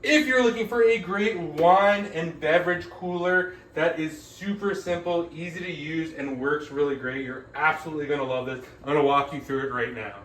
If you're looking for a great wine and beverage cooler that is super simple, easy to use, and works really great, you're absolutely gonna love this. I'm gonna walk you through it right now.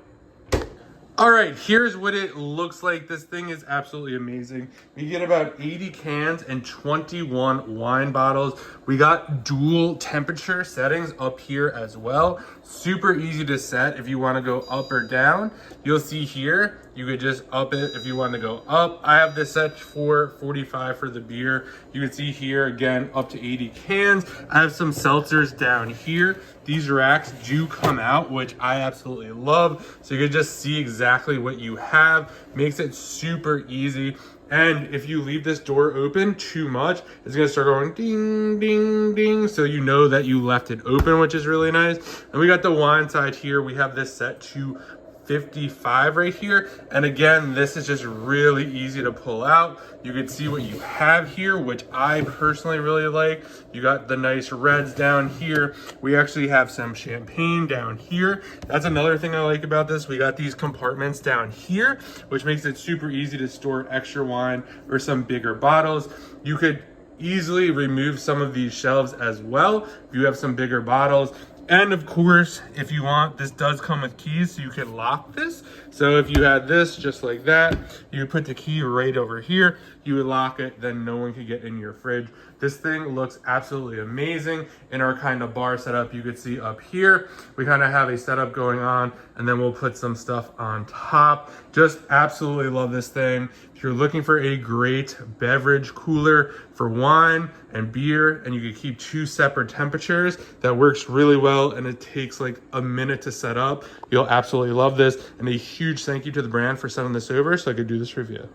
All right, here's what it looks like. This thing is absolutely amazing. We get about 80 cans and 21 wine bottles. We got dual temperature settings up here as well. Super easy to set if you want to go up or down. You'll see here, you could just up it if you want to go up. I have this set for 45 for the beer. You can see here, again, up to 80 cans. I have some seltzers down here. These racks do come out, which I absolutely love. So you can just see exactly what you have. Makes it super easy. And if you leave this door open too much, it's gonna start going ding, ding, ding. So you know that you left it open, which is really nice. And we got the wine side here. We have this set to 55 right here. And again, this is just really easy to pull out. You can see what you have here, which I personally really like. You got the nice reds down here. We actually have some champagne down here. That's another thing I like about this. We got these compartments down here, which makes it super easy to store extra wine or some bigger bottles. You could easily remove some of these shelves as well if you have some bigger bottles. And of course, if you want, this does come with keys, so you can lock this. So if you had this just like that, you would put the key right over here, you would lock it, then no one could get in your fridge. This thing looks absolutely amazing. In our kind of bar setup, you could see up here, we kind of have a setup going on, and then we'll put some stuff on top. Just absolutely love this thing. If you're looking for a great beverage cooler for wine and beer, and you can keep two separate temperatures, that works really well, and it takes like a minute to set up. You'll absolutely love this, and a huge thank you to the brand for sending this over so I could do this review.